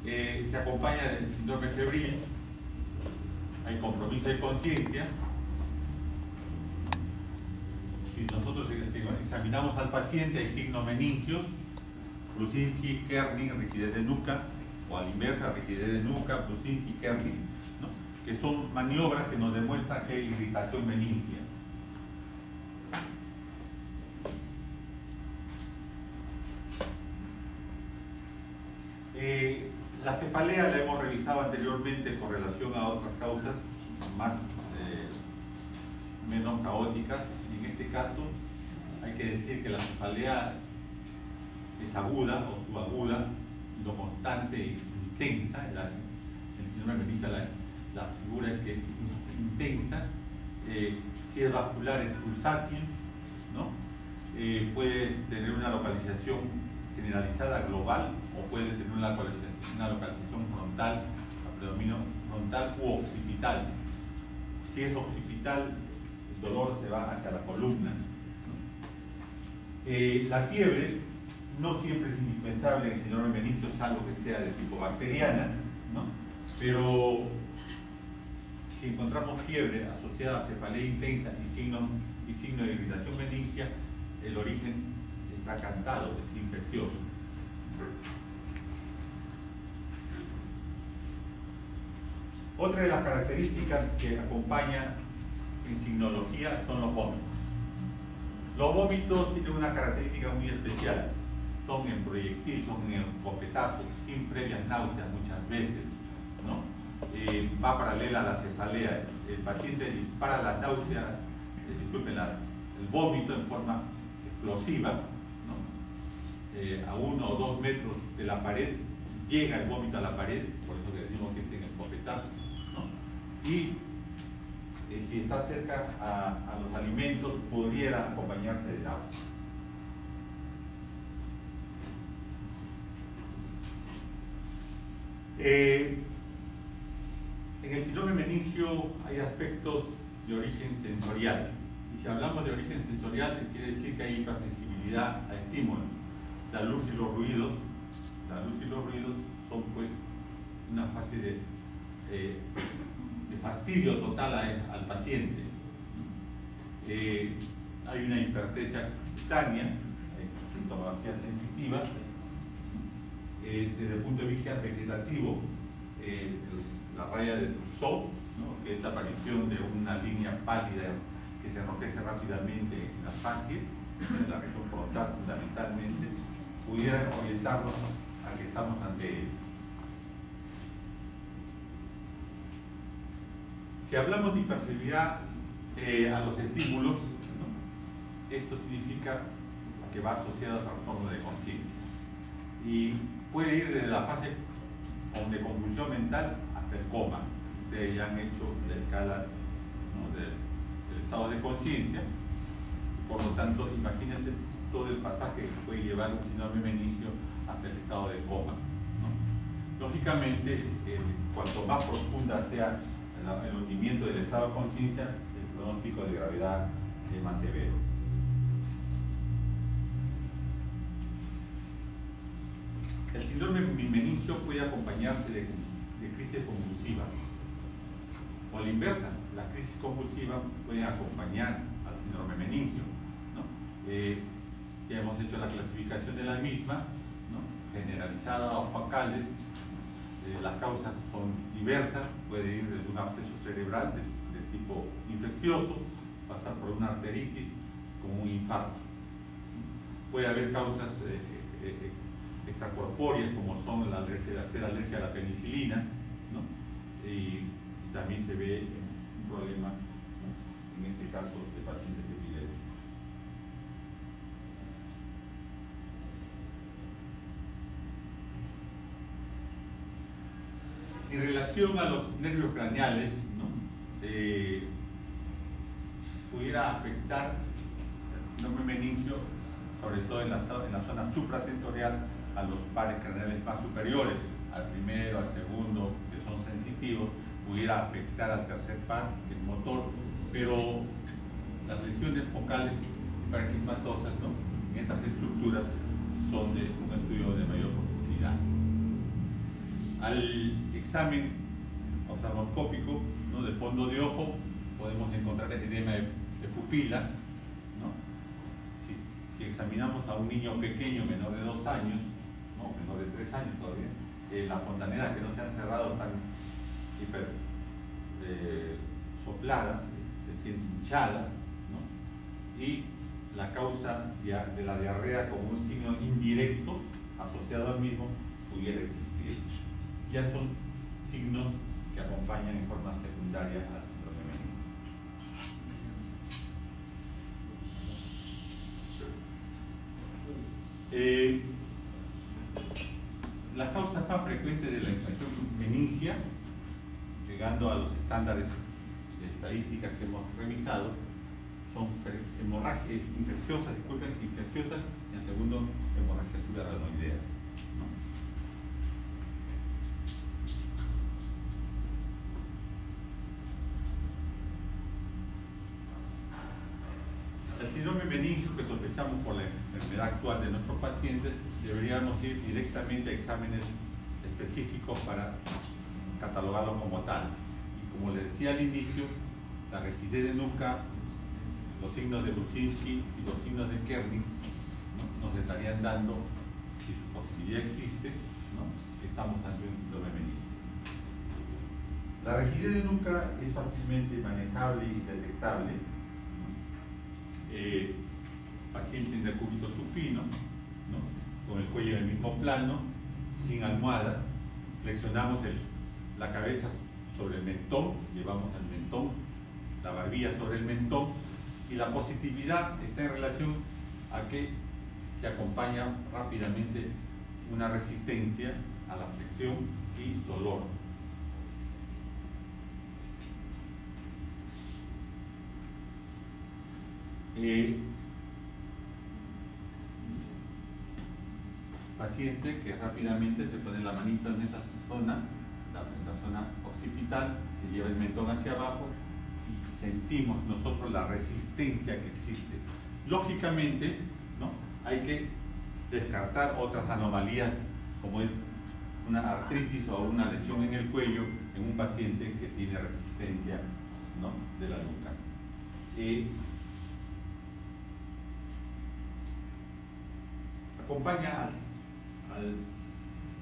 Se acompaña del síndrome febril, hay compromiso de conciencia. Si nosotros examinamos al paciente, hay signos meningios, Bruscinski, Kerning, rigidez de nuca, o a la inversa, rigidez de nuca, Bruscinski, Kerning, ¿no? Que son maniobras que nos demuestran que hay irritación meningia. La cefalea la hemos revisado anteriormente con relación a otras causas menos caóticas. En este caso hay que decir que la cefalea es aguda o subaguda, lo constante y intensa. El síndrome meningio la figura es que es intensa. Si es vascular es pulsátil, ¿no? Puede tener una localización generalizada global o puede tener una localización frontal, a predominio frontal u occipital. Si es occipital, el dolor se va hacia la columna, ¿no? La fiebre no siempre es indispensable en el síndrome meningio, salvo que sea de tipo bacteriana, ¿no? Pero si encontramos fiebre asociada a cefalea intensa y signo de irritación meningia, el origen está cantado, es infeccioso. Otra de las características que acompaña en signología son los vómitos. Los vómitos tienen una característica muy especial. Son en proyectil, son en escopetazos, sin previas náuseas muchas veces, ¿no? Va paralela a la cefalea. El paciente dispara las náuseas, el vómito en forma explosiva, ¿no? A 1 o 2 metros de la pared llega el vómito a la pared, por eso que decimos que es en escopetazo, ¿no? Y si está cerca a los alimentos, pudiera acompañarse de náuseas. En el síndrome meningio hay aspectos de origen sensorial. Y si hablamos de origen sensorial, quiere decir que hay hipersensibilidad a estímulos. La luz y los ruidos son pues una fase de fastidio total al paciente. Hay una hipertresa cutánea, sintomatología sensitiva. Desde el punto de vista vegetativo, la raya de Trousseau, ¿no? Que es la aparición de una línea pálida que se enrojece rápidamente en la facie, en la región frontal fundamentalmente, pudiera orientarnos a que estamos ante él. Si hablamos de hipersensibilidad a los estímulos, ¿no? Esto significa que va asociado al trastorno de conciencia y puede ir desde la fase de convulsión mental hasta el coma. Ustedes ya han hecho la escala, ¿no? del estado de conciencia, por lo tanto imagínense todo el pasaje que puede llevar un síndrome meningio hasta el estado de coma, ¿no? Lógicamente, cuanto más profunda sea el hundimiento del estado de conciencia, el pronóstico de gravedad es más severo. El síndrome meningio puede acompañarse de crisis convulsivas. O a la inversa, las crisis convulsivas pueden acompañar al síndrome meningio, ¿no? Ya hemos hecho la clasificación de la misma, ¿no? Generalizada o focales. Las causas son diversas, puede ir desde un absceso cerebral de tipo infeccioso, pasar por una arteritis, como un infarto. Puede haber causas extracorpóreas, como son la alergia a la penicilina, ¿no? Y también se ve un problema, ¿no? En este caso de pacientes epilépticos. En relación a los nervios craneales, ¿no? Pudiera afectar el síndrome meningio, sobre todo en la zona supratentorial, a los pares craneales más superiores, al primero, al segundo, que son sensitivos, pudiera afectar al tercer par, que es motor, pero las lesiones focales hiperequimatosas, ¿no? En estas estructuras son de un estudio de mayor profundidad. Al examen oftalmoscópico, ¿no?, de fondo de ojo podemos encontrar edema de pupila, ¿no? Si examinamos a un niño pequeño, menor de 2 años, no, menor de 3 años todavía, las fontanelas que no se han cerrado están hiper sopladas, se sienten hinchadas, ¿no? Y la causa de la diarrea como un signo indirecto asociado al mismo pudiera existir. Ya son signos que acompañan en forma secundaria al síndrome meningial. Las causas más frecuentes de la infección meningia, llegando a los estándares de estadísticas que hemos revisado, son hemorragias infecciosas, y en segundo, hemorragias subarachnoideas, ¿no? El síndrome meningio que sospechamos por la enfermedad actual de nuestros pacientes, deberíamos ir directamente a exámenes específicos para catalogarlo como tal. Y como les decía al inicio, la rigidez de nuca, los signos de Bruczynski y los signos de Kernig, ¿no?, nos estarían dando, si su posibilidad existe, ¿no?, que estamos ante un síndrome meningio. La rigidez de nuca es fácilmente manejable y detectable, ¿no? Paciente en decúbito supino, ¿no?, con el cuello en el mismo plano, sin almohada, flexionamos la cabeza sobre el mentón, llevamos el mentón, la barbilla sobre el mentón, y la positividad está en relación a que se acompaña rápidamente una resistencia a la flexión y dolor. Paciente que rápidamente se pone la manita en esa zona, en la zona occipital, se lleva el mentón hacia abajo y sentimos nosotros la resistencia que existe. Lógicamente, ¿no?, hay que descartar otras anomalías como es una artritis o una lesión en el cuello en un paciente que tiene resistencia, ¿no?, de la nuca. Acompaña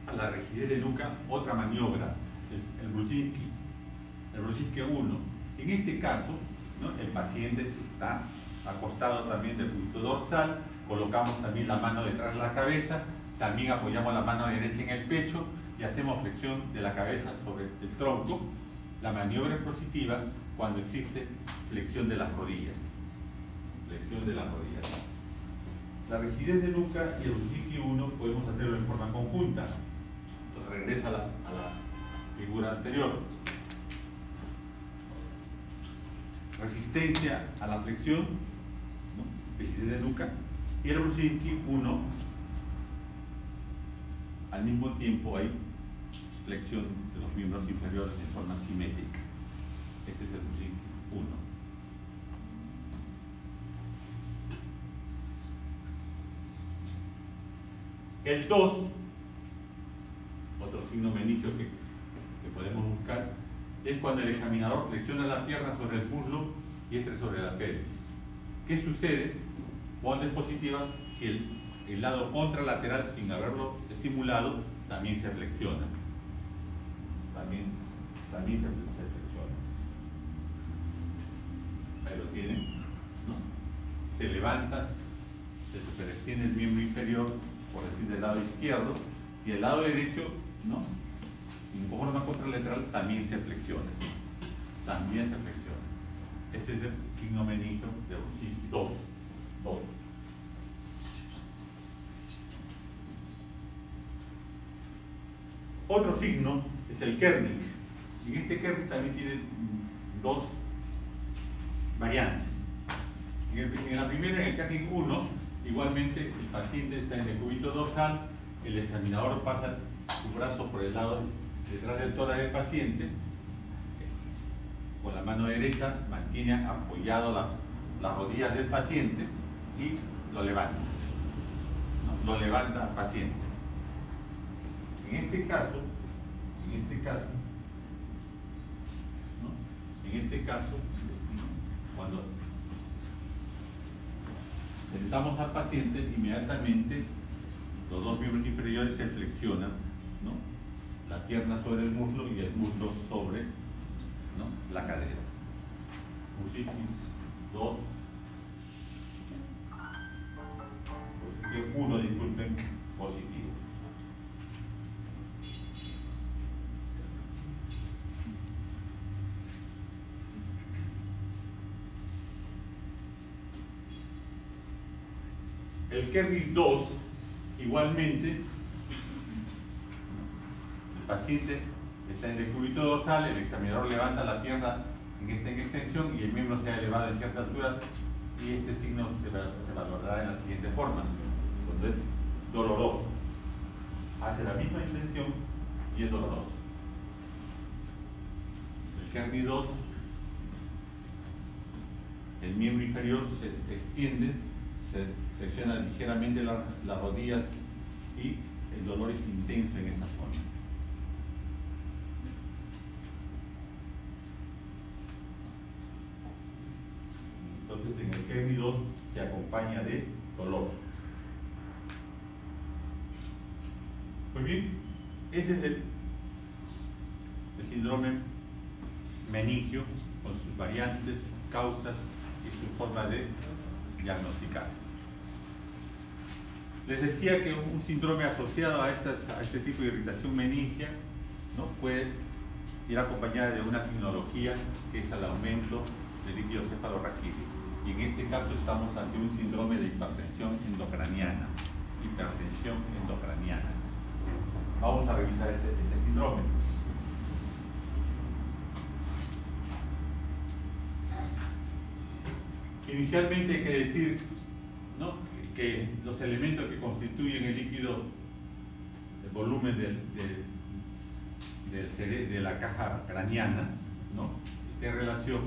a la rigidez de nuca otra maniobra, el Bruczynski 1. En este caso, ¿no?, el paciente está acostado también del punto dorsal, colocamos también la mano detrás de la cabeza, también apoyamos la mano derecha en el pecho y hacemos flexión de la cabeza sobre el tronco. La maniobra es positiva cuando existe flexión de las rodillas. Flexión de las rodillas. La rigidez de nuca y el Bruczynski 1 podemos hacerlo en forma conjunta. Entonces regreso a la figura anterior. Resistencia a la flexión, ¿no?, rigidez de nuca, y el Bruczynski 1, al mismo tiempo hay flexión de los miembros inferiores en forma simétrica. Ese es el Bruczynski 1. El 2, otro signo meningio que podemos buscar, es cuando el examinador flexiona la pierna sobre el muslo y este sobre la pelvis. ¿Qué sucede cuando es positiva? Si el lado contralateral, sin haberlo estimulado, también se flexiona. También se flexiona. Ahí lo tienen, ¿no? Se levanta, se superextiende el miembro inferior, por decir, del lado izquierdo, y el lado derecho, ¿no?, en forma contralateral también se flexiona. También se flexiona. Ese es el signo meningio de Bruczynski 2. Otro signo es el Kernig. Y en este Kernig también tiene dos variantes. En la primera, en el Kernig 1, igualmente el paciente está en el cúbito dorsal, el examinador pasa su brazo por el lado detrás del tórax del paciente, con la mano derecha mantiene apoyado las rodillas del paciente y lo levanta. ¿No? Lo levanta al paciente. En este caso, en este caso, ¿no? En este caso, cuando sentamos al paciente, inmediatamente los dos miembros inferiores se flexionan, ¿no? La pierna sobre el muslo y el muslo sobre, ¿no?, la cadera. Dos. Uno, disculpen, positivo. El Kearney 2, igualmente, el paciente está en decúbito dorsal, el examinador levanta la pierna en extensión y el miembro se ha elevado en cierta altura, y este signo se valorará en la siguiente forma. Cuando es doloroso, hace la misma extensión y es doloroso. El Kearney 2, el miembro inferior se extiende, se flexiona ligeramente las rodillas y el dolor es intenso en esa zona. Entonces en el Kearney 2 se acompaña de dolor. Muy bien, ese es el síndrome meningio con sus variantes, sus causas y su forma de diagnosticar. Les decía que un síndrome asociado a este tipo de irritación meningia, ¿no?, puede ir acompañada de una signología que es el aumento del líquido cefalorraquídeo. Y en este caso estamos ante un síndrome de hipertensión endocraniana. Hipertensión endocraniana. Vamos a revisar este síndrome. Inicialmente hay que decir, ¿no?, que los elementos que constituyen el líquido, el volumen de la caja craneana, ¿no?, está en relación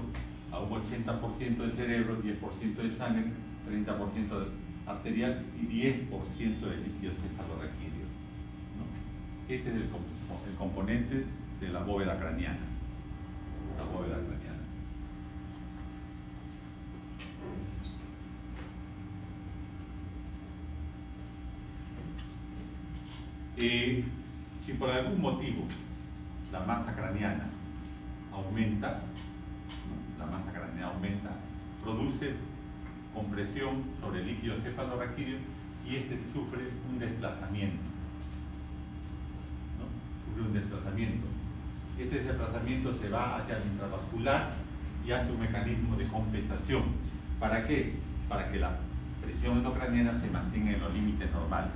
a un 80% de cerebro, 10% de sangre, 30% arterial y 10% de líquido cefalorraquídeo, ¿no? Este es el componente de la bóveda craneana. La bóveda craneana. Si por algún motivo la masa craneana aumenta, ¿no?, la masa craneana aumenta, produce compresión sobre el líquido cefalorraquídeo y este sufre un desplazamiento, ¿no? Sufre un desplazamiento. Este desplazamiento se va hacia el intravascular y hace un mecanismo de compensación. ¿Para qué? Para que la presión endocraniana se mantenga en los límites normales.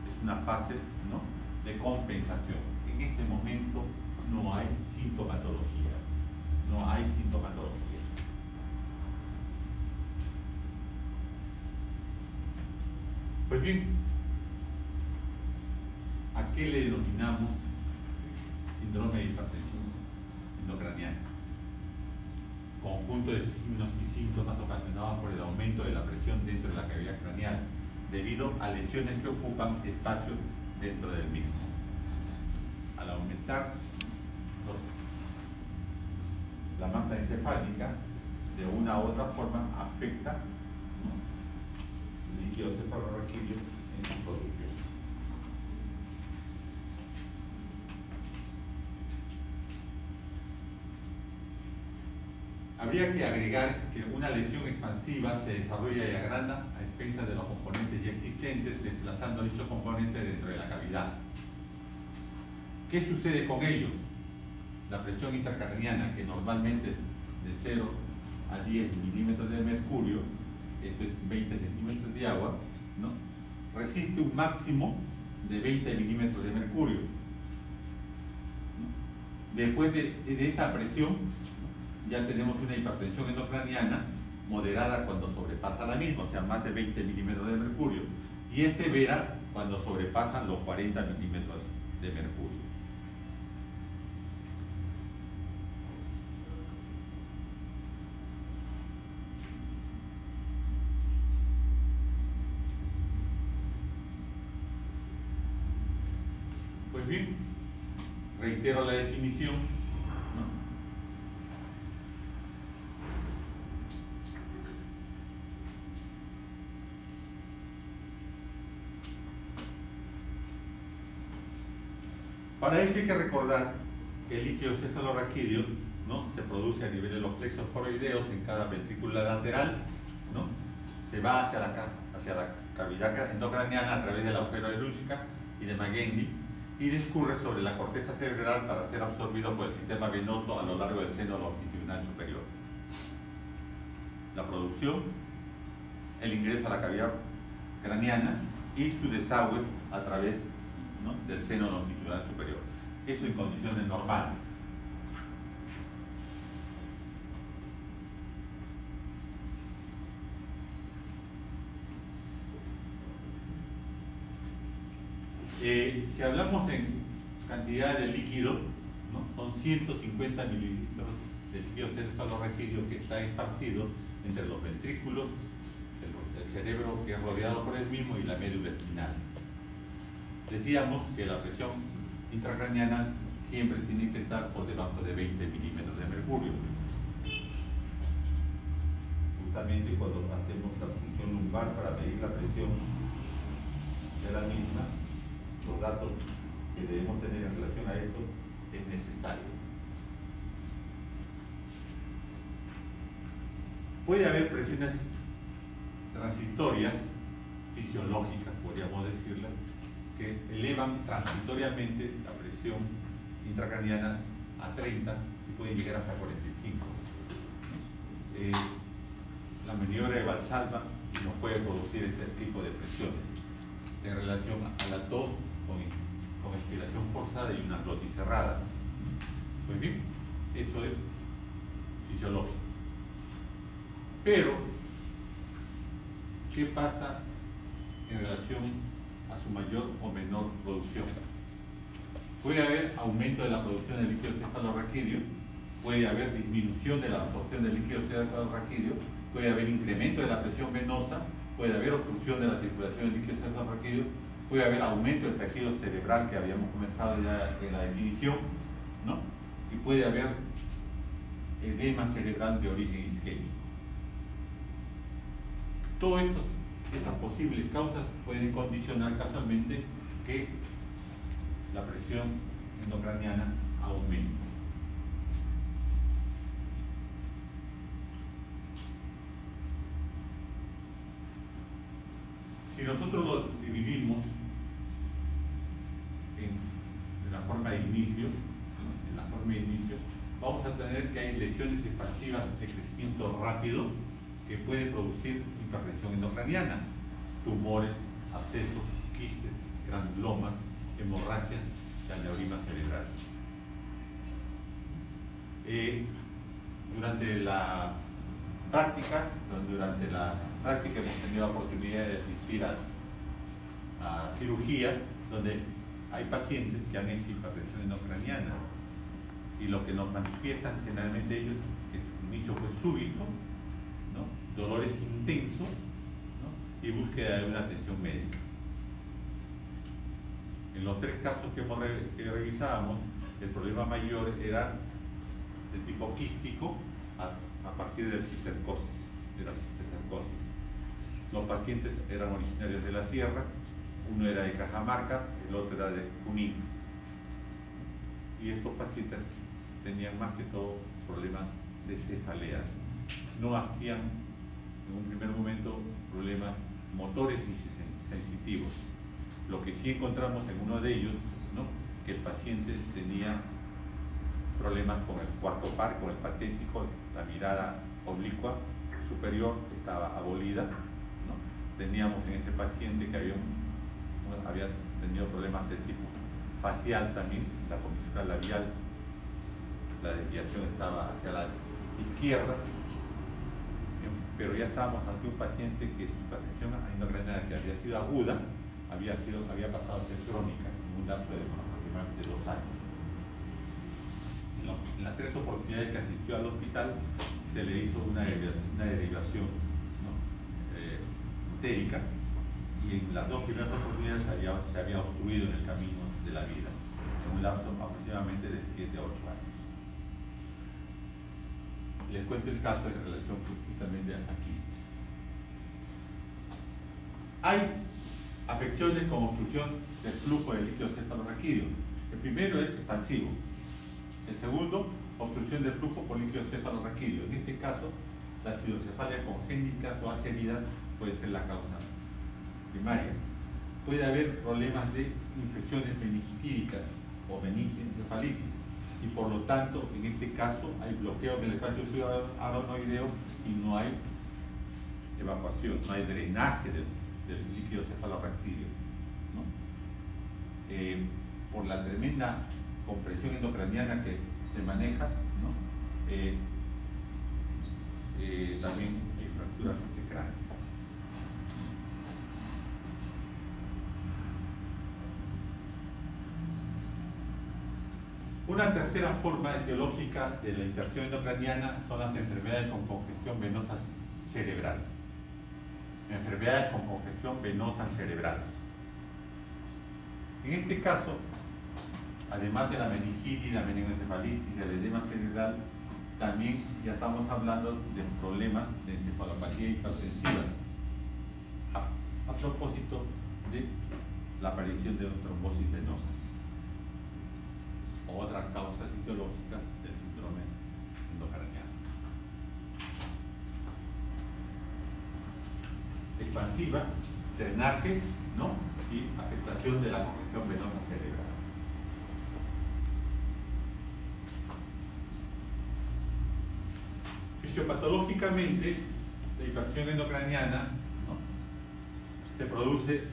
Es una fase, ¿no?, de compensación. En este momento no hay sintomatología. No hay sintomatología. Pues bien, ¿a qué le denominamos síndrome de hipertensión endocraniana? Conjunto de signos y síntomas ocasionados por el aumento de la presión dentro de la cavidad craneal, debido a lesiones que ocupan espacios dentro del mismo. Al aumentar la masa encefálica, de una u otra forma afecta, ¿no?, el líquido cefalorraquídeo en su producción. Habría que agregar que una lesión expansiva se desarrolla y agranda a expensas de los componentes ya existentes, desplazando dichos componentes dentro de la cavidad. ¿Qué sucede con ello? La presión intracraniana, que normalmente es de 0 a 10 milímetros de mercurio, esto es 20 centímetros de agua, ¿no?, resiste un máximo de 20 milímetros de mercurio, ¿no? Después de esa presión, ya tenemos una hipertensión endocraniana moderada cuando sobrepasa la misma, o sea, más de 20 milímetros de mercurio, y es severa cuando sobrepasa los 40 milímetros de mercurio. Pues bien, reitero la definición, ¿no? Para eso hay que recordar que el líquido cefalorraquídeo, ¿no?, se produce a nivel de los plexos coroideos en cada ventrícula lateral, ¿no? Se va hacia la cavidad endocraniana a través del agujero de Lutschka y de Magendie y discurre sobre la corteza cerebral para ser absorbido por el sistema venoso a lo largo del seno longitudinal superior. La producción, el ingreso a la cavidad craneana y su desagüe a través, ¿no?, del seno longitudinal superior. Eso en condiciones normales. Si hablamos en cantidad de líquido, ¿no?, son 150 mililitros de líquido cefalorraquídeo que está esparcido entre los ventrículos, el cerebro que es rodeado por el mismo y la médula espinal. Decíamos que la presión intracraneana siempre tiene que estar por debajo de 20 milímetros de mercurio. Justamente cuando hacemos la punción lumbar para medir la presión de la misma, los datos que debemos tener en relación a esto es necesario. Puede haber presiones transitorias, fisiológicas, podríamos decirlas, que elevan transitoriamente la presión intracraniana a 30 y pueden llegar hasta 45. La maniobra de Valsalva nos puede producir este tipo de presiones en relación a la tos con expiración forzada y una glotis cerrada. Pues bien, eso es fisiológico. Pero, ¿qué pasa en relación a su mayor o menor producción? Puede haber aumento de la producción de líquido cefalorraquídeo, puede haber disminución de la absorción del líquido cefalorraquídeo, puede haber incremento de la presión venosa, puede haber obstrucción de la circulación del líquido cefalorraquídeo, puede haber aumento del tejido cerebral que habíamos comenzado ya en la definición, ¿no?, y puede haber edema cerebral de origen isquémico. Todas estas posibles causas pueden condicionar casualmente que la presión endocraniana aumente. Si nosotros lo dividimos en la forma de inicio, vamos a tener que hay lesiones expansivas de crecimiento rápido que puede producir hipertensión endocraniana, tumores, abscesos, quistes, granulomas, hemorragias y aneurisma cerebral. Durante la práctica hemos tenido la oportunidad de asistir a cirugía donde hay pacientes que han hecho hipertensión endocraniana y lo que nos manifiestan generalmente ellos es que su inicio fue súbito, ¿no?, dolores intensos, ¿no?, y búsqueda de una atención médica. En los 3 casos que revisábamos, el problema mayor era de tipo quístico a partir de la cistercosis. Los pacientes eran originarios de la sierra, uno era de Cajamarca, el otro era de Junín. Y estos pacientes tenían más que todo problemas de cefaleas. No hacían en un primer momento problemas motores ni sensitivos. Lo que sí encontramos en uno de ellos, ¿no?, que el paciente tenía problemas con el cuarto par, con el patético, la mirada oblicua superior estaba abolida, ¿no? Teníamos en ese paciente que había tenido problemas de tipo facial también, la comisión labial, la desviación estaba hacia la izquierda, pero ya estábamos ante un paciente que su hipertensión endocraniana, que había sido aguda, había pasado a ser crónica en un lapso de aproximadamente 2 años. En las 3 oportunidades que asistió al hospital se le hizo una derivación, ¿no?, utérica, y en las 2 primeras oportunidades se había obstruido en el camino de la vida. en un lapso aproximadamente de 7 a 8 años. Les cuento el caso en relación justamente a quistes. Hay afecciones con obstrucción del flujo del líquido cefalorraquídeo. El primero es expansivo. El segundo, obstrucción del flujo por líquido cefalorraquídeo. En este caso, las hidrocefalias congénitas o adheridas puede ser la causa primaria. Puede haber problemas de infecciones meningitídicas o meningoencefalitis y por lo tanto, en este caso, hay bloqueo del espacio subarachnoideo y no hay evacuación, no hay drenaje del líquido cefalorraquídeo, ¿no? Por la tremenda compresión endocraniana que se maneja, ¿no? También hay fracturas de cráneo. Una tercera forma etiológica de la interacción endocraniana son las enfermedades con congestión venosa cerebral. Enfermedades con congestión venosa cerebral. En este caso, además de la meningitis, la meningoencefalitis, el edema cerebral, también ya estamos hablando de problemas de encefalopatía hipertensiva a propósito de la aparición de trombosis venosas o otras causas etiológicas del síndrome endocraniano. Expansiva, drenaje, ¿no? Y afectación de la congestión venosa cerebral. Fisiopatológicamente, la hipertensión endocraniana, ¿no? Se produce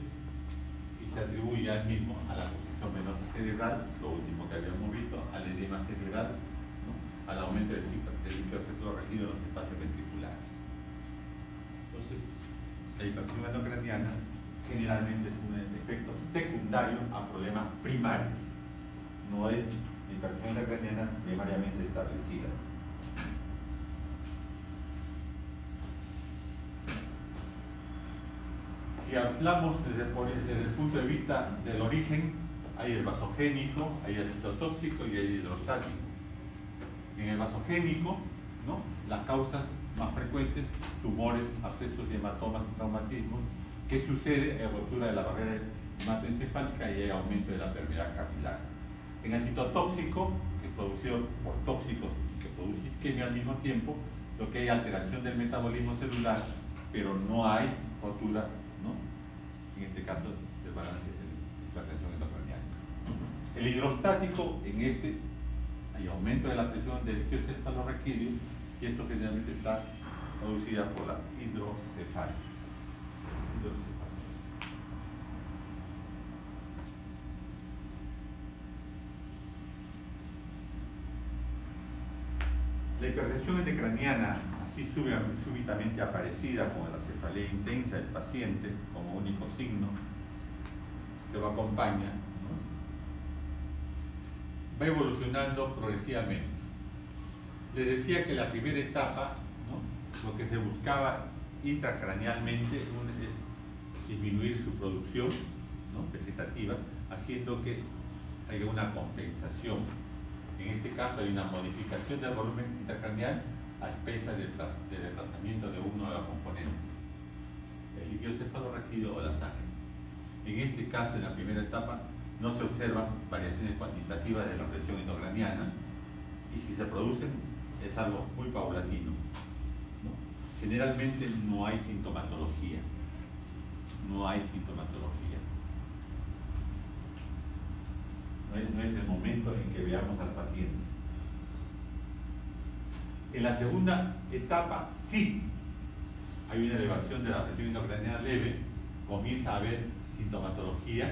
y se atribuye al mismo a la congestión venosa cerebral, lo último que habíamos visto, al edema cerebral, ¿no? Al aumento del líquido cefalorraquídeo en los espacios ventriculares. Entonces, la hipertensión endocraniana generalmente es un efecto secundario a problemas primarios, no es la hipertensión endocraniana primariamente establecida. Si hablamos desde el punto de vista del origen, hay el vasogénico, hay el citotóxico y el hidrostático. En el vasogénico, ¿no? Las causas más frecuentes, tumores, abscesos y hematomas y traumatismos. ¿Qué sucede? Hay rotura de la barrera hematoencefálica y hay aumento de la permeabilidad capilar. En el citotóxico, que es producido por tóxicos y que produce isquemia al mismo tiempo, lo que hay alteración del metabolismo celular, pero no hay rotura, ¿no? En este caso, del balance de hipertensión endocraniana. El hidrostático, en este, hay aumento de la presión del líquido cefalorraquídeo y esto generalmente está producida por la hidrocefalia. La hipertensión endocraniana, así súbitamente aparecida con la cefalea intensa del paciente como único signo que lo acompaña, ¿no? Va evolucionando progresivamente. Les decía que la primera etapa, ¿no? Lo que se buscaba intracranealmente es disminuir su producción, ¿no? Vegetativa, haciendo que haya una compensación. En este caso hay una modificación del volumen intracraneal a expensas del desplazamiento de uno de los componentes, el líquido cefalorraquídeo o la sangre. En este caso, en la primera etapa, no se observan variaciones cuantitativas de la presión endocraniana y si se producen es algo muy paulatino, ¿no? Generalmente no hay sintomatología. No hay sintomatología. No es el momento en que veamos al paciente. En la segunda etapa, sí, hay una elevación de la presión endocraniana leve, comienza a haber sintomatología,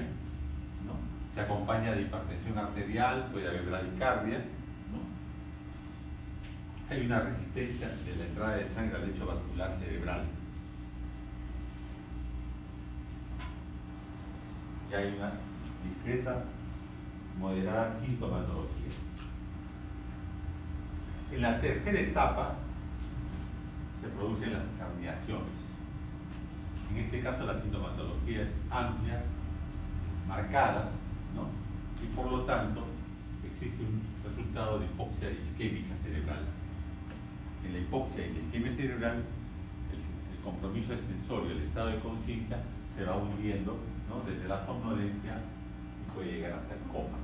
¿no? Se acompaña de hipertensión arterial, puede haber bradicardia, ¿no? Hay una resistencia de la entrada de sangre al lecho vascular cerebral. Y hay una discreta, moderada sintomatología. En la tercera etapa se producen las herniaciones. En este caso la sintomatología es amplia, marcada, ¿no? Y por lo tanto existe un resultado de hipoxia isquémica cerebral. En la hipoxia y la isquemia cerebral, el compromiso del sensorio, el estado de conciencia, se va hundiendo, ¿no?, desde la somnolencia y puede llegar hasta el coma.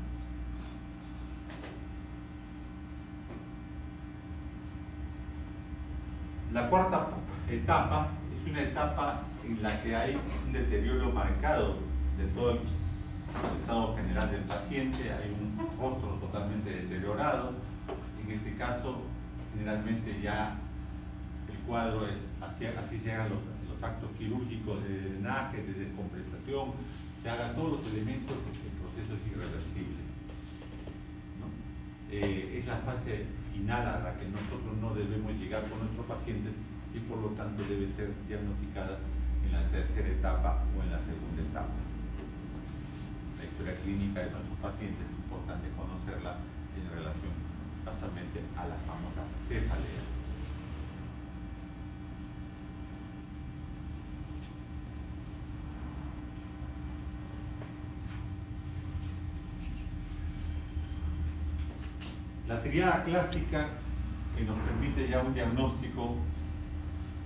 La cuarta etapa es una etapa en la que hay un deterioro marcado de todo el estado general del paciente, hay un rostro totalmente deteriorado. En este caso, generalmente ya el cuadro es así se hagan los actos quirúrgicos de drenaje, de descompresación, se hagan todos los elementos, el proceso es irreversible, ¿no? Es la fase final a la que nosotros no debemos llegar con nuestros pacientes y por lo tanto debe ser diagnosticada en la tercera etapa o en la segunda etapa. La historia clínica de nuestros pacientes es importante conocerla en relación básicamente a las famosas cefaleas. La triada clásica que nos permite ya un diagnóstico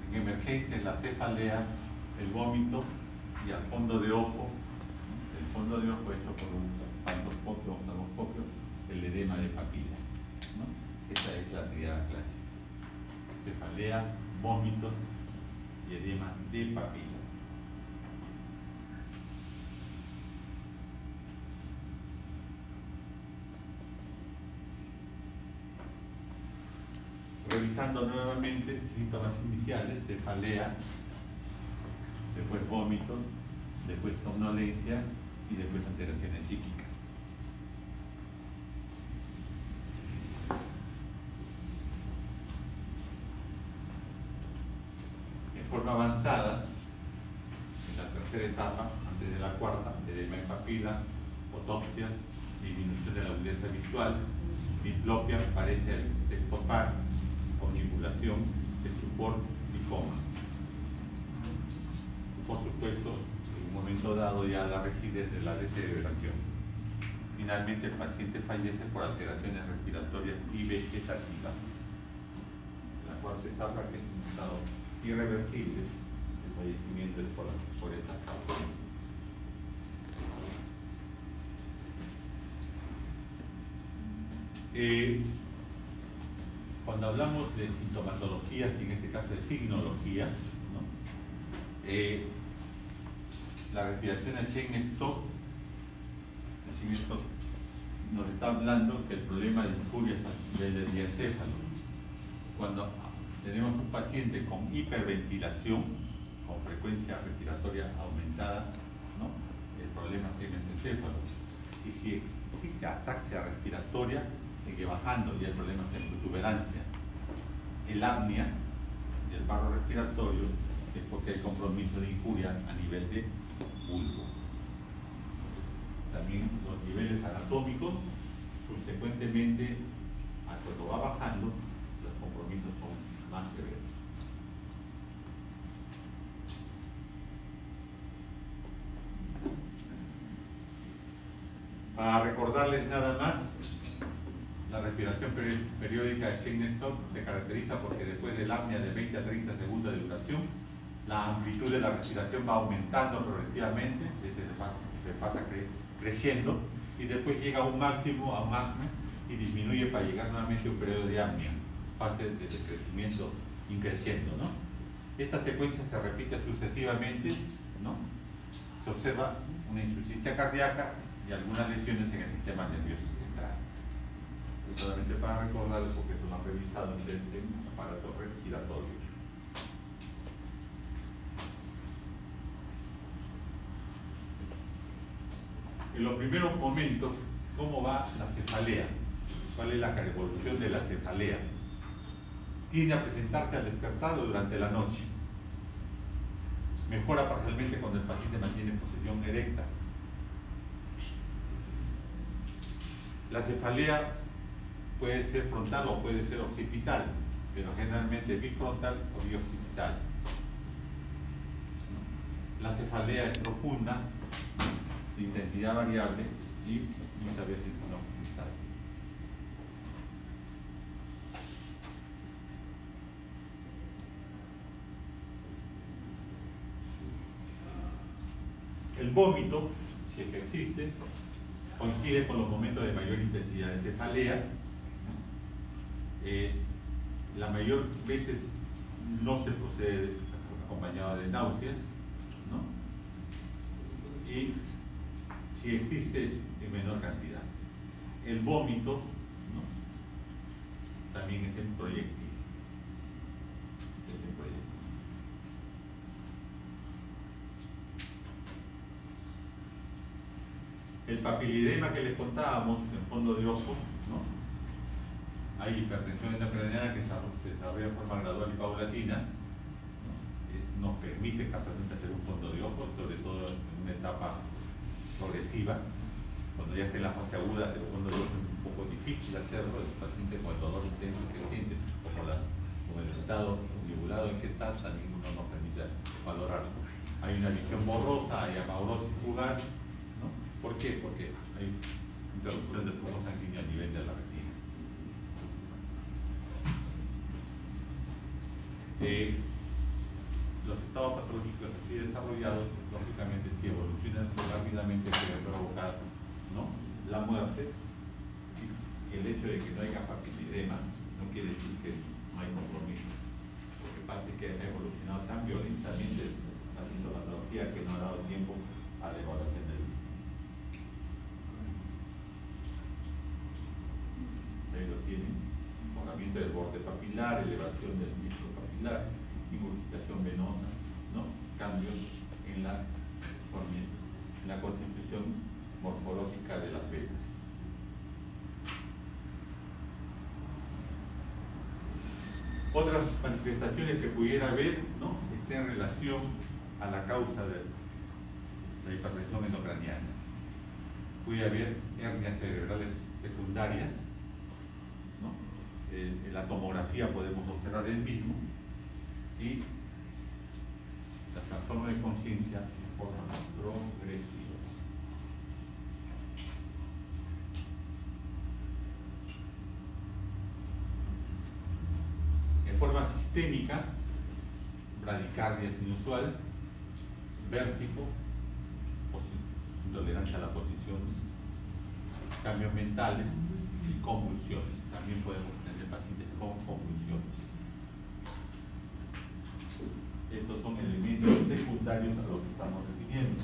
en emergencia es la cefalea, el vómito y al fondo de ojo. El fondo de ojo hecho por un pantoscopio o oftalmoscopio, el edema de papila, ¿no? Esa es la triada clásica. Cefalea, vómito y edema de papila. Revisando nuevamente síntomas iniciales: cefalea, después vómito, después somnolencia y después alteraciones psíquicas. En forma avanzada, en la tercera etapa, antes de la cuarta, edema en papila, autopsia, disminución de la agudeza visual, diplopia, parece el sexto par, omnibulación, estupor y coma. Por supuesto, en un momento dado ya la rigidez de la descerebración. Finalmente, el paciente fallece por alteraciones respiratorias y vegetativas. La cuarta etapa, que es un estado irreversible, el fallecimiento es por esta causa. Cuando hablamos de sintomatologías, y en este caso de signología, ¿no?, la respiración de Cheyne-Stokes nos está hablando que el problema de infuria es a nivel del diacéfalo. Cuando tenemos un paciente con hiperventilación, con frecuencia respiratoria aumentada, ¿no?, el problema es el encéfalo. Y si existe ataxia respiratoria, sigue bajando y el problema es la protuberancia. El apnea y el paro respiratorio es porque hay compromiso de injuria a nivel de bulbo. También los niveles anatómicos, subsecuentemente, cuando va bajando, los compromisos son más severos. Para recordarles nada más, la respiración periódica de Cheyne-Stokes se caracteriza porque después del apnea de 20 a 30 segundos de duración, la amplitud de la respiración va aumentando progresivamente, se pasa creciendo, y después llega a un máximo y disminuye para llegar nuevamente a un periodo de apnea, fase de decrecimiento increciendo, ¿no? Esta secuencia se repite sucesivamente, ¿no? Se observa una insuficiencia cardíaca y algunas lesiones en el sistema nervioso central. Solamente para recordarles, porque esto lo han revisado en el aparato respiratorio. En los primeros momentos, ¿cómo va la cefalea? ¿Cuál es la evolución de la cefalea? Tiende a presentarse al despertar o durante la noche. Mejora parcialmente cuando el paciente mantiene posición erecta. La cefalea puede ser frontal o puede ser occipital, pero generalmente bifrontal o bioccipital. La cefalea es profunda, de intensidad variable y muchas veces no cristal. vómito, si es que existe, coincide con los momentos de mayor intensidad de cefalea. La mayor veces no se procede acompañado de náuseas, ¿no? Y si existe es en menor cantidad. El vómito, ¿no?, también es en proyectil. El papilidema que les contábamos, en fondo de ojo, ¿no? Hay hipertensión endocrinal que se desarrolla de forma gradual y paulatina, ¿no? Nos permite casualmente hacer un fondo de ojo, sobre todo en una etapa progresiva. Cuando ya esté en la fase aguda, el fondo de ojo es un poco difícil hacerlo, el paciente con el dolor intenso que siente, o con el estado nubulado en que está, también no nos permite valorarlo. Hay una visión borrosa, hay amaurosis fugaz, ¿no? ¿Por qué? Porque hay interrupción del flujo sanguíneo a nivel de la retina. Los estados patológicos así desarrollados, lógicamente, si evolucionan rápidamente, pueden provocar, ¿no?, la muerte. Y el hecho de que no haya papilidema no quiere decir que no hay compromiso. Lo que pasa es que ha evolucionado tan violentamente la sintomatología que no ha dado tiempo a la evaluación del virus. Ahí lo tienen: moramiento del borde papilar, elevación del disco papilar, ingurgitación venosa, ¿no?, cambios en la constitución morfológica de las venas. Otras manifestaciones que pudiera haber, ¿no?, está en relación a la causa de la hipertensión endocraniana. Puede haber hernias cerebrales secundarias, ¿no? En la tomografía podemos observar el mismo, y las trastornos de conciencia en forma progresiva. En forma sistémica, bradicardia inusual, vértigo, intolerancia a la posición, cambios mentales y convulsiones. También podemos tener pacientes con convulsiones. Estos son elementos secundarios a los que estamos refiriendo.